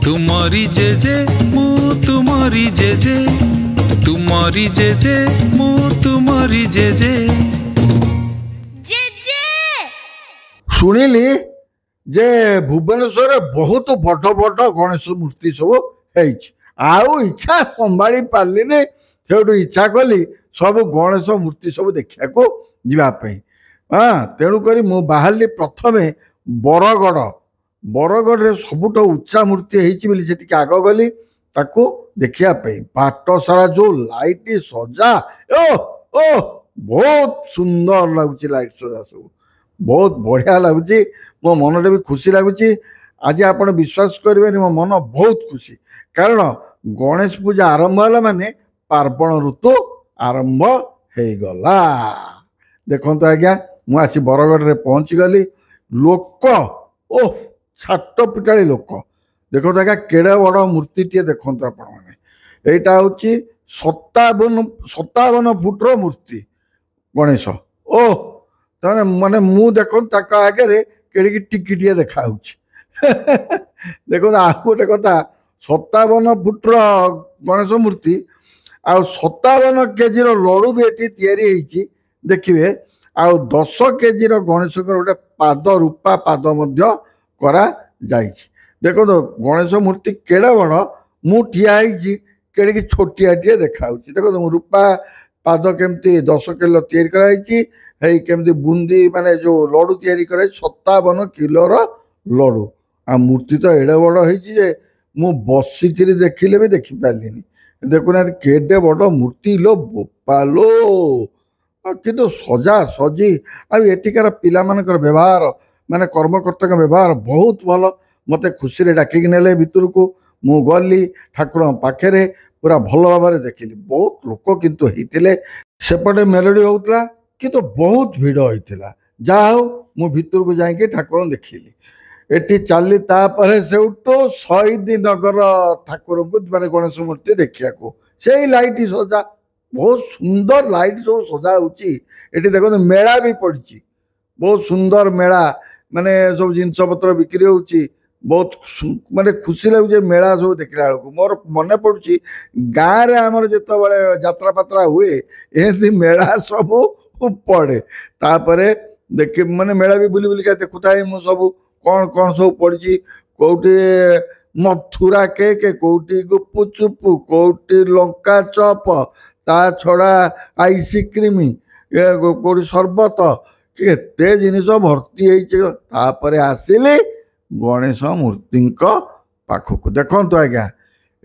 तुमरी JJ मु तुमरी JJ तुमरी JJ मु तुमरी JJ JJ शुणिली जे भुवनेश्वर बहुत बड़ बड़ गणेश मूर्ति सब आउ इच्छा संभाली पार्लिनी से इच्छा कली सब गणेश मूर्ति सब देखा जावाई। हाँ तेणुक मु बाहर प्रथमे बरगढ़ बरगढ़ सबुठ उच्चा मूर्ति होती आग गली ताकू देखापी बाट सारा जो लाइट सजा ओ ओ बहुत सुंदर लगुच लाइट सजा सब बहुत बढ़िया लगुच मो मन भी खुशी लगुच। आज आप विश्वास करेंगे मो मन बहुत खुशी कारण गणेश पूजा आरंभ है माने पार्वण ऋतु आरंभ हो गला। देखो आज्ञा मुझे बरगढ़ में पहुँची गली लोक ओह छाट पिटाड़ी लोक देखो आज्ञा केड़े बड़ मूर्ति टे देखो आपटा हूँ 57 फुट्र मूर्ति गणेश ओह तमें माने मु देखो आगे केड़ी टिकी देखा देखो आ गोटे कथा 57 फुट्र गणेश मूर्ति आ 57 केजी लड़ू भी ये देखिए आ 10 केजी गणेश गोटे पाद रूपा पाद करा देखो तो गणेश मूर्ति केड़े बड़ मु ठिया केड़ी छोटिया देखा देखो तो रूपा पाद केमती 10 किलो तैयारी कराई केमती बुंदी माने जो लड़ू तैयारी कराई 57 किलोर लड़ू आ मूर्ति तो एड़े बड़ हो मु बसिक देखिले भी देखी पार्लिनी देखुना केडे बड़ मूर्ति लो बोपालो किंतु सजा सजी आठिकार पिला मानकर व्यवहार माने कर्मकर्ता व्यवहार बहुत भल मते खुशी रे डाकिक नेले भितर को मु गली ठाकुर पाखे पूरा भल भाव देखिली बहुत लोक किंतु होते सेपटे मेलोडी होता किंतु बहुत भिड़ होता जहा हो मु भितर को जाके ठाकुर देखिली एटी चली से शहीद नगर ठाकुर को माने गणेश मूर्ति देखा से लाइट सजा बहुत सुंदर लाइट सब सजा होती देखो मेला भी पड़ी बहुत सुंदर मेला माने सब जिनस पत्र बिक्री होची बहुत माने खुशी लगे मेला सब देखला बेलू मोर मन पड़ुची गाँव में आमर जो जात्रा पात्रा हुए एमती मेला सब पड़े तापर देख माने मेला भी बुली बुलिका देखुता मु सब कौन कौन सब पड़ी कौटी मथुरा केक कौटी गुपुचुपु कौटी लंका चप ता छड़ा आइसक्रीम कौटी सरबत केते जिनिस भर्ती होपर आसिली गणेश मूर्ति पाखक देखु आज्ञा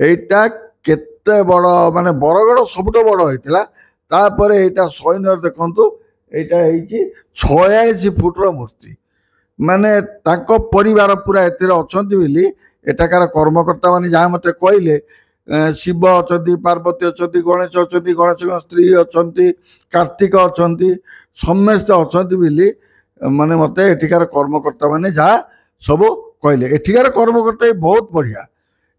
यहाँ केते बड़ माने बरगढ़ सबुठ बड़ होता तापर यहाँ सैन्य देखु यहाँ 46 फुट्र मूर्ति माने ताको परिवार पूरा अच्छा बोली एठाकार कर्मकर्ता माने जहाँ मत कहले शिव अच्छा पार्वती अच्छा गणेश अच्छा गणेश स्त्री अच्छा कार्तिक अच्छा समस्ते अच्छा बोली माने मत एठिकार कर्मकर्ता माने जहाँ सब कहले एठिकार कर्मकर्ता बहुत बढ़िया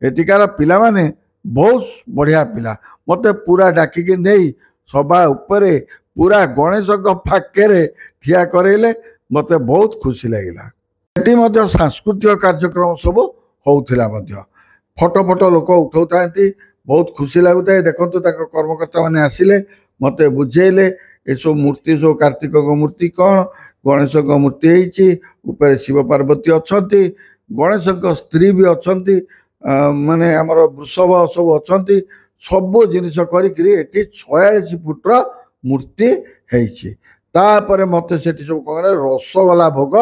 एठिकार पिला माने बहुत बढ़िया पिला मत पूरा डाकिक नहीं सभा उपरे पूरा गणेश पाखे ठिया करैले मत बहुत खुशी लगिला। एटी सांस्कृतिक कार्यक्रम सब होउथिला फोटो फोटो लोक उठाऊता बहुत खुशी लगुता है देखो कर्मकर्ता माने आसिले मत बुझेले ये सब मूर्ति सब कार्तिक मूर्ति कौन गणेश मूर्ति होपर शिव पार्वती अच्छा गणेश स्त्री भी अच्छा माने आमर वृषभ सब अच्छा सब जिनिस करी 46 फुट्र मूर्ति होपर मत से सब कौन रसगोला भोग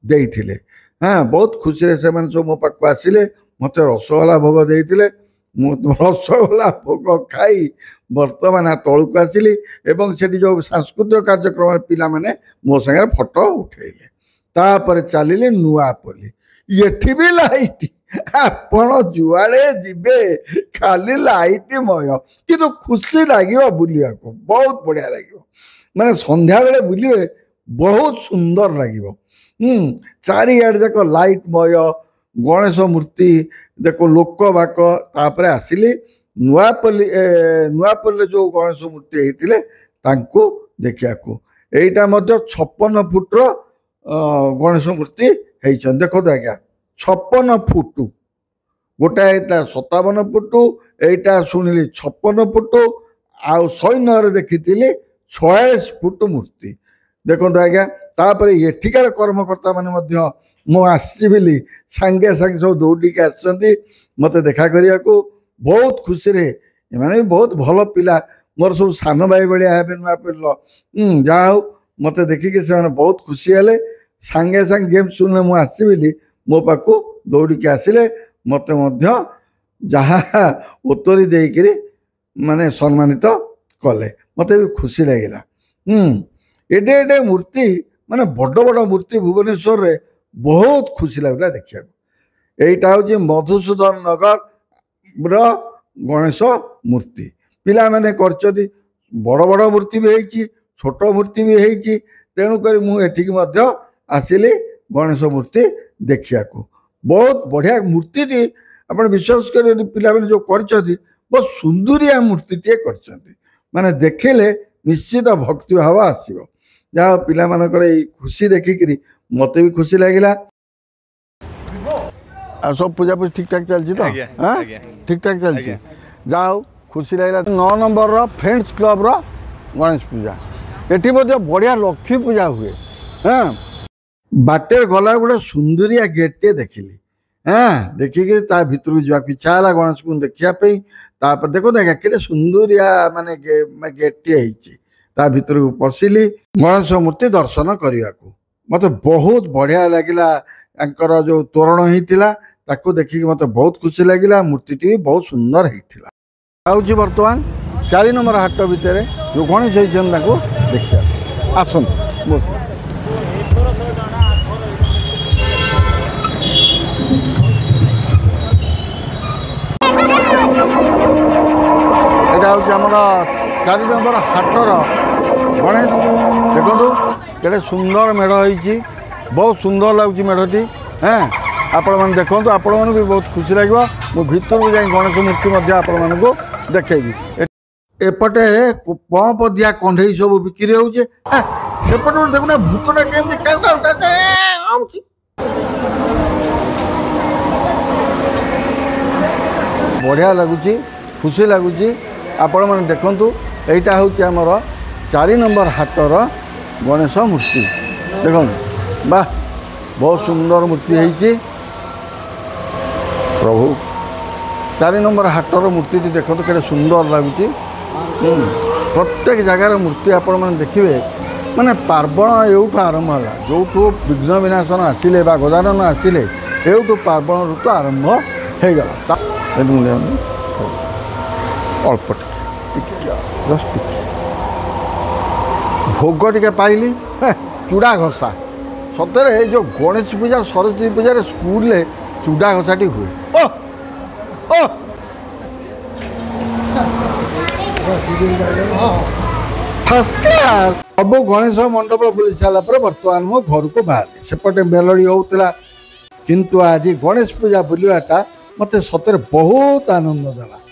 देते हाँ बहुत खुशी से सब मो पाक आसिले मत रसगोला भोग देते रसगोला भोग खाई बर्तमान तलू आसिली एवं से जो सांस्कृतिक कार्यक्रम पिला माने मो संगे फोटो उठेले तापर चलिले नुआपल्ली ये भी लाइट आपण जुआड़े जीवे खाली लाइट मय कि खुशी लगे बुलिया को बहुत बढ़िया लगे माने संध्या बेले बुलिए बहुत सुंदर लगे चारिआड जाक लाइट मय गणेश मूर्ति देखो लोक बाक तापर आसिली नुआपल्ली नुआपल्ली जो गणेश मूर्ति होते देखा यहाँ 56 फुट्र गणेश मूर्ति देखो आज्ञा 56 फुट गोटाए 57 फुट एटा शुणिली 56 फुट आउ 109 देखी 46 फुट मूर्ति देखो आज्ञा तापर एठिकार कर्मकर्ता मैंने मुझे सांगे सांगे सब दौड़िक मत देखा करने को बहुत खुशी रे मैंने बहुत भल पिला मोर सब सान भाई भाया है नुआ पिल जहा मत देखिक से बहुत खुशी हेले सांगे सांगे गेम शुणिले मुझे मो पाक दौड़िक आसिले मत जहा उत्तरी देकर माने सम्मानित कले मत भी खुशी लगिला एडे एडे मूर्ति माने बड़ बड़ मूर्ति भुवनेश्वर रे बहुत खुशी लगला देखिया एटा हूँ मधुसूदन नगर गणेश मूर्ति पिला माने करचदी बड़ बड़ मूर्ति भी है छोट मूर्ति भी है तेणुक मुझे आसिली गणेश मूर्ति देखिया बहुत बढ़िया मूर्ति टी आप विश्वास कर पिला जो कर बहुत सुंदरिया मूर्ति टे कर माने देखिले निश्चित भक्ति भाव आसो जहाँ पिला मानकर खुशी देखिक मत भी खुशी लगिला सब पूजा पूजा ठीक ठाक चलती तो हाँ ठीक ठाक चलती जहाँ खुशी लगे 9 नंबर फ्रेंड्स क्लब गणेश पूजा एटी बढ़िया लक्ष्मी पूजा हुए हाँ बाटे गला गोटे सुंदरिया गेट टे देखिली हाँ देखिक भर जावाक इच्छा है गणेश को देखापी देखो देखा के सुंदरिया माने गेट टे भर को पशिली गणेश मूर्ति दर्शन करने को मत बहुत बढ़िया लगिला जो तोरण होता देखिक मत बहुत खुशी लगिला मूर्ति भी बहुत सुंदर होता बर्तमान 4 नंबर हाट भितर जो गणेश होती देखिए आसन यहाँ हूँ आमर 4 नंबर हाटर गणेश देखो के सुंदर मेढ़ हो बहुत सुंदर लगुच मेढ़टी हाँ आपण मैंने देखो आपण मैंने भी बहुत खुशी लगे मु भर जा गणेश मूर्ति आपण को देखेबी एपटे पंप दिया कंडे सब बिक्री होपटे देखना भूतटा केमती बढ़िया लगुच खुशी लगुच आपण मैंने देखु यहाँ हूँ आमर 4 नंबर हाटर गणेश मूर्ति देखो वाह बहुत सुंदर मूर्ति है प्रभु 4 नंबर हाटर मूर्ति देखो के सुंदर लगुच प्रत्येक जगार मूर्ति आपण मैंने देखिए माने पार्वण एवं आरंभ है जो विघ्न विनाशन आसिले गजानन आसिले एवं पार्वण ऋतु आरंभ हो गला अल्प जस्ट भोग टे पाइली चूड़ा घसा सतरे जो गणेश पूजा सरस्वती पूजा स्कूल चूड़ा घसाटी हुए सब गणेश मंडप बुली सारापर बर्तमान मो घर को बाहर सेपटे मेलोडी होता किंतु आज गणेश पूजा बुलाटा मत सतरे बहुत आनंद देला।